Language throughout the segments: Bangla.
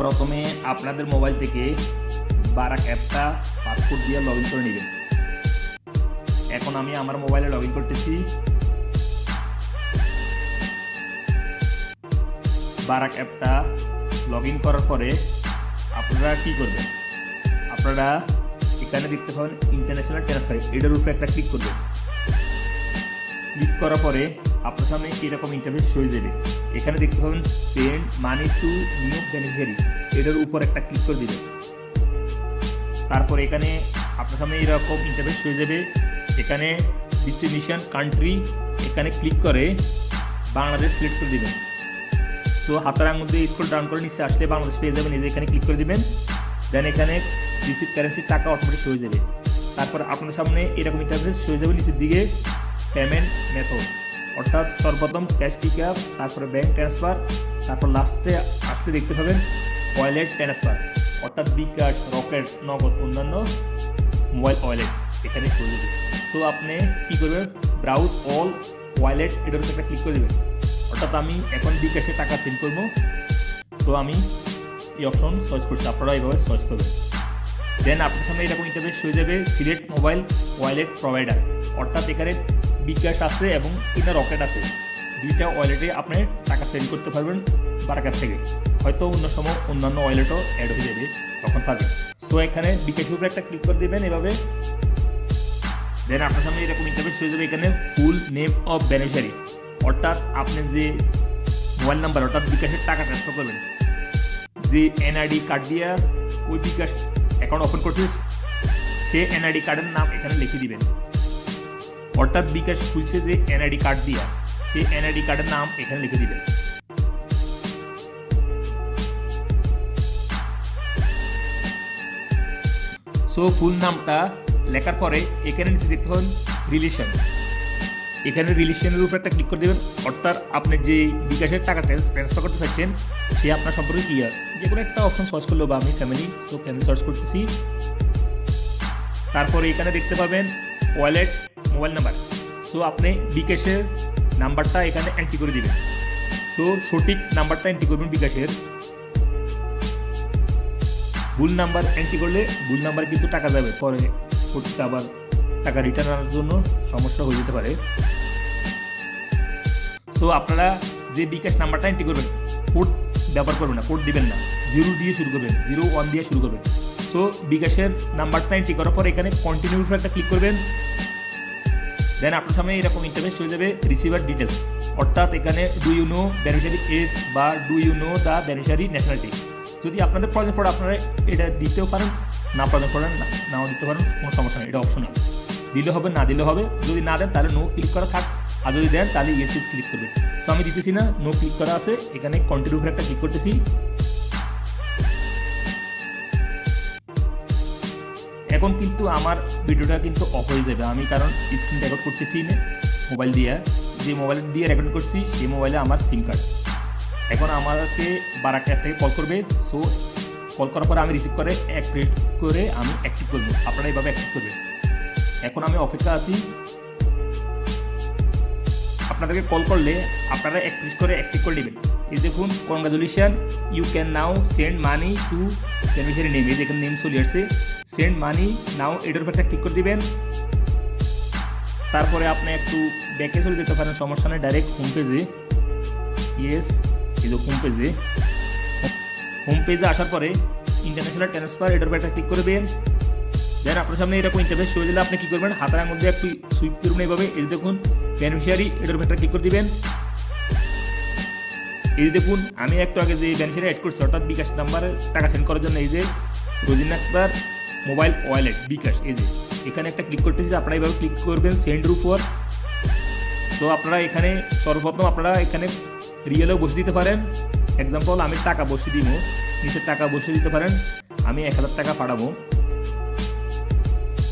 প্রথমে আপনাদের মোবাইল থেকে বারাক অ্যাপটা পাসওয়ার্ড দিয়ে লগ ইন করে নেবেন। এখন আমি আমার মোবাইলে লগ ইন করতেছি। বারাক অ্যাপটা লগ ইন করার পরে আপনারা কি করবেন, আপনারা এখানে দেখতে পাবেন ইন্টারন্যাশনাল ট্রান্সফার, এটার উপরে একটা ক্লিক করবেন। ক্লিক করার পরে আপনার সামনে এরকম ইন্টারফেস হয়ে যাবে। এখানে দেখতে পাবেন send money two new beneficiary, এটার উপর একটা ক্লিক করে দিবেন। তারপর এখানে আপনার সামনে এরকম ইন্টারফেস হয়ে যাবে। এখানে ডেস্টিনেশন কান্ট্রি, এখানে ক্লিক করে বাংলাদেশ সিলেক্ট করে দিবেন। তো হাতের আঙুল দিয়ে স্ক্রল ডাউন করে নিচে আসলে বাংলাদেশ পেয়ে যাবেন। এই যে এখানে ক্লিক করে দিবেন। দেন এখানে রিসিভ কারেন্সির টাকা অটোমেটিক হয়ে যাবে। তারপর আপনার সামনে এরকম ইন্টারফেস হয়ে যাবে। নিচের দিকে পেমেন্ট মেথড, অর্থাৎ সর্বপ্রথম ক্যাশ পিক আপ, তারপরে ব্যাঙ্ক ট্রান্সফার, তারপর লাস্টে আসতে দেখতে পাবেন ওয়ালেট ট্রান্সফার, অর্থাৎ বিকাশ, রকেট, নগদ, অন্যান্য মোবাইল ওয়ালেট এখানে চলে যাবে। সো আপনি কী করবেন, ব্রাউজ অল ওয়ালেট, এটার উপর একটা ক্লিক করে দেবেন। অর্থাৎ আমি এখন বিকাশে টাকা সেন্ড করবো। সো আমি এই অপশন চয়েস করছি, আপনারা এইভাবে চয়েস করবেন। দেন আপনার সামনে এরকম ইন্টারফেস হয়ে যাবে সিলেক্ট মোবাইল ওয়ালেট প্রোভাইডার, অর্থাৎ এখানে বিকাশ আছে এবং কিনা রকেট আছে, দুইটা ওয়ালেটে আপনি টাকা সেন্ড করতে পারবেন বারাক অ্যাপ থেকে। হয়তো অন্য সময় অন্যান্য ওয়ালেটও অ্যাড হয়ে যাবে, তখন পাবেন। সো এখানে বিকাশের উপরে একটা ক্লিক করে দেবেন এভাবে। দেন আপনার সামনে এরকম ইন্টারফেস হয়ে যাবে। এখানে ফুল নেম অফ বেনিফিশিয়ারি, অর্থাৎ আপনি যে মোবাইল নাম্বার, অর্থাৎ বিকাশের টাকা ট্রান্সফার করবেন, যে এনআইডি কার্ড দিয়ে ওই বিকাশ অ্যাকাউন্ট ওপেন করছে, সে এনআইডি কার্ডের নাম এখানে লিখে দিবেন। অর্থাৎ বিকাশ খুলছে যে এনআইডি কার্ড দিয়ে, সেই এনআইডি কার্ডের নাম এখানে লিখে দিবেন। সো ফুল নামটা লেখার পরে এখানে নিচে দেখতে পাবেন রিলেশন, এখানে রিলেশনের উপর একটা ক্লিক করে দেবেন। অর্থাৎ আপনি যে বিকাশের টাকা ট্রান্সফার করতে চাচ্ছেন সে আপনার সম্পর্কে ক্লিয়ার, যে কোনো একটা অপশন সার্চ করলেও, বা আমি ফ্যামিলি, সো ফ্যামিলি সার্চ করতেছি। তারপরে এখানে দেখতে পাবেন ওয়ালেট মোবাইল নাম্বার, সো আপনি বিকাশের নাম্বারটা এখানে এন্ট্রি করে দিবেন। সো সঠিক নাম্বারটা এন্ট্রি করবেন বিকাশের। ভুল নাম্বার এন্ট্রি করলে ভুল নাম্বার কিন্তু টাকা যাবে, পরে করতে আবার টাকা রিটার্ন আনার জন্য সমস্যা হয়ে যেতে পারে। সো আপনারা যে বিকাশ নাম্বারটা এন্ট্রি করবেন, কোড ব্যবহার করবেন না, কোড দিবেন না, 0 দিয়ে শুরু করবেন, 01 দিয়ে শুরু করবেন। সো বিকাশের নাম্বারটা এন্ট্রি করার পর এখানে কন্টিনিউর উপর একটা ক্লিক করবেন। দেন আপনার সামনে এরকম ইন্টারফেস হয়ে যাবে রিসিভার ডিটেলস, অর্থাৎ এখানে do you know beneficiary age বা do you know the beneficiary nationality. যদি আপনাদের প্রয়োজন পড়ে আপনারা এটা দিতেও পারেন, না প্রয়োজন পড়ে নাও দিতে পারেন, কোনো সমস্যা নেই, এটা অপশনাল। দিলে হবে, না দিলে হবে। যদি না দেন তাহলে নো ক্লিক করা থাক, আর যদি দেন তাহলে ইয়েস ক্লিক করবেন। সো আমি দিতেছি না, নো ক্লিক করা আছে। এখানে কন্টিনিউ উপরে একটা ক্লিক করতেছি। এখন কিন্তু আমার ভিডিওটা কিন্তু অফ হয়ে যাবে, আমি কারণ স্ক্রিন রেকর্ড করতেছি না মোবাইল দিয়ে, যে মোবাইল দিয়ে রেকর্ড করছি সেই মোবাইলে আমার সিম কার্ড। এখন আমাকে বারাক অ্যাপ থেকে কল করবে। সো কল করার পরে আমি রিসিভ করে প্রেস করে আমি অ্যাক্টিভ করবো, আপনারা এইভাবে অ্যাক্টিভ করবেন। এখন আমি অপেক্ষা আছি। আপনাদেরকে কল করলে আপনারা প্রেস করে অ্যাক্টিভ করে নেবেন। এই দেখুন, congratulation, you can now send money to beneficiary name, এই যেখানে নেম চলে আসছে, সেন্ড মানি নাও, এটার উপর একটা ক্লিক করে দিবেন। তারপরে আপনি একটু ব্যাকে চলে যেতে পারেন, সমস্যা নেই, ডাইরেক্ট হোম পেজে। ইয়েস, এই যে হোম পেজে, হোম পেজে আসার পরে ইন্টারন্যাশনাল ট্রান্সফার, এটার উপর একটা ক্লিক করবেন। দেন আপনার সামনে এরকম ইন্টারফেস হয়ে গেলে আপনি কী করবেন, হাতের আঙুল দিয়ে একটু সুইপ করবেন এইভাবে। এই দেখুন বেনিফিশিয়ারি, এটার উপর একটা ক্লিক করে দিবেন। এই দেখুন আমি একটু আগে যে বেনিফিশিয়ারি অ্যাড করছি, অর্থাৎ বিকাশ নাম্বারে টাকা সেন্ড করার জন্য, এই যে রোজিনা আক্তার মোবাইল ওয়ালেট বিকাশ, এই যে এখানে একটা ক্লিক করতেছি। আপনারা এইভাবে ক্লিক করবেন সেন্ডের উপর। তো আপনারা এখানে সর্বপ্রথম আপনারা এখানে রিয়েলেও বসে দিতে পারেন। এক্সাম্পল আমি টাকা বসিয়ে দিব, নিচে টাকা বসিয়ে দিতে পারেন। আমি 1000 টাকা পাঠাবো।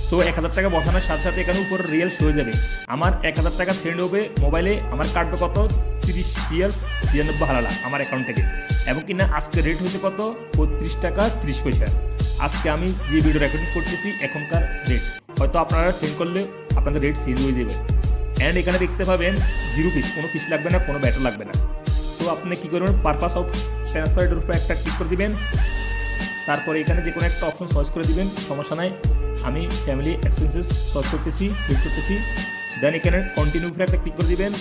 সো 1000 টাকা বসানোর সাথে সাথে এখানে উপর রিয়েল শো হয়ে যাবে। আমার 1000 টাকা সেন্ড হবে মোবাইলে, আমার কাটবে কত, 30 রিয়াল 93 হালালা আমার অ্যাকাউন্ট থেকে। এবং কিনা আজকে রেট হয়েছে কত, 35 টাকা 30 পয়সা। আজকে আমি যে ভিডিও রেকর্ডিং করতেছি এখনকার রেট, হয়তো আপনারা সেন্ড করলে আপনাদের রেট চেঞ্জ হয়ে যাবে। অ্যান্ড এখানে দেখতে পাবেন 0 ফিস, কোনো ফিস লাগবে না, কোনো ব্যাটার লাগবে না। তো আপনি কী করবেন, পারপাস অফ ট্রান্সফার এটার উপরে একটা ক্লিক করে দিবেন। তারপরে এখানে যে কোনো একটা অপশন চয়েস করে দিবেন, সমস্যা নাই। আমি ফ্যামিলি এক্সপেন্সেস চয়েস করতেছি, ক্লিক করতেছি। দেন এখানে কন্টিনিউ উপরে একটা ক্লিক করে দিবেন।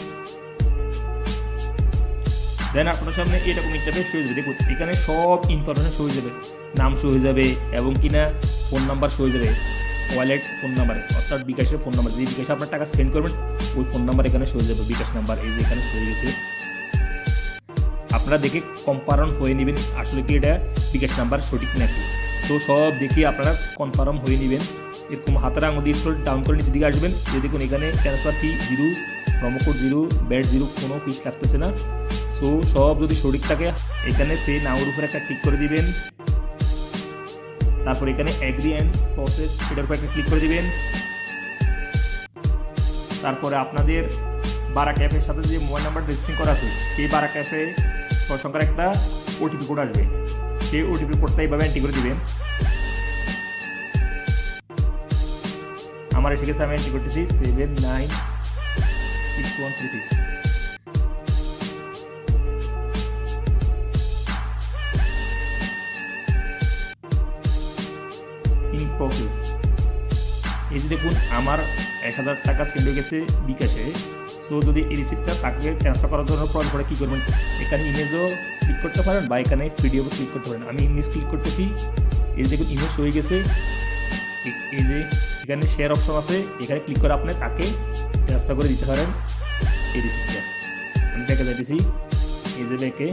দেন আপনার সামনে এরকম ইন্টারফেস শো হয়ে যাবে। দেখুন এখানে সব ইনফরমেশন শো হয়ে যাবে, নাম শো হয়ে যাবে এবং কিনা ফোন নাম্বার শো হয়ে যাবে, ওয়ালেট ফোন নাম্বার অর্থাৎ বিকাশের ফোন নাম্বার, যে বিকাশে আপনার টাকা সেন্ড করবেন ওই ফোন নাম্বার এখানে শো হয়ে যাবে, বিকাশ নাম্বার এই যে এখানে শো হয়ে গেছে। আপনারা দেখে কনফার্ম হয়ে নেবেন আসলে কি এটা বিকাশ নাম্বার সঠিক নাকি। তো সব দেখে আপনারা কনফার্ম হয়ে নেবেন। এরকম হাতের আঙুল দিয়ে স্ক্রল ডাউন করে নিচের দিকে আসবেন, যে দেখুন এখানে ট্রান্সফার ফি 0, প্রোমো কোড 0, ব্যাট 0, কোনো ফিস লাগতেছে না। সো সব যদি সঠিক থাকে এখানে পে নাওর উপরে একটা ক্লিক করে দিবেন। তারপর এখানে এগ্রি অ্যান্ড প্রসেস এটার উপরে একটা ক্লিক করে দিবেন। তারপরে আপনাদের বারাক অ্যাপের সাথে যে মোবাইল নাম্বার রেজিস্ট্রেশন করা আছে সেই বারাক অ্যাপে 6 সংখ্যার একটা ওটিপি কোড আসবে, সেই ওটিপি কোডটা এইভাবে এন্ট্রি করে দিবেন। আমার এসে গেছে, আমি এন্ট্রি করতেছি 796136। In process. এই যে দেখুন আমার 1000 টাকা সেন্ড হয়ে গেছে বিকাশে। সো যদি এই রিসিপ্টটা তাকে ট্রান্সফার করার জন্য প্রয়োজন পড়ে কী করবেন, এখানে ইমেজও ক্লিক করতে পারেন বা এখানে পিডিএফও ক্লিক করতে পারেন। আমি ইমেজ ক্লিক করতেছি, এই যে দেখুন ইমেজ হয়ে গেছে। এই যে এখানে শেয়ার অপশন আছে, এখানে ক্লিক করে আপনি তাকে ট্রান্সফার করে দিতে পারেন এই রিসিপ্টটা। আমি দেখে যাইতেছি, এই যে দেখে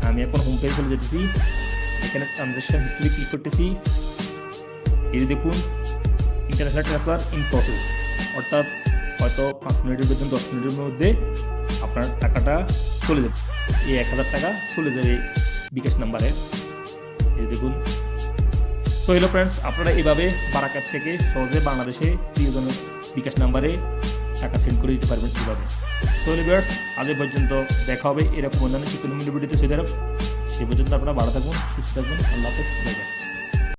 আমি এখন হোম পেজে চলে যেতেছি, এখানে ট্রানজ্যাকশন হিস্ট্রি ক্লিক করতেছি। এই যে দেখুন ইন্টারন্যাশনাল ট্রান্সফার ইন প্রসেস, অর্থাৎ হয়তো 5 মিনিটের মধ্যে 10 মিনিটের মধ্যে আপনার টাকাটা চলে যাবে, এই 1000 টাকা চলে যাবে বিকাশ নাম্বারে। এই দেখুন। সো হ্যালো ফ্রেন্ডস, আপনারা এভাবে বারাক অ্যাপ থেকে সহজে বাংলাদেশে প্রিয়জনের বিকাশ নাম্বারে টাকা সেন্ড করে দিতে পারবেন কীভাবে। সো ভিউয়ার্স, আজ পর্যন্ত দেখা হবে এরকম অন্যান্য শিক্ষণীয় ভিডিওতে। সে পর্যন্ত আপনারা ভালো থাকুন, সুস্থ থাকুন। আল্লাহ হাফেজ।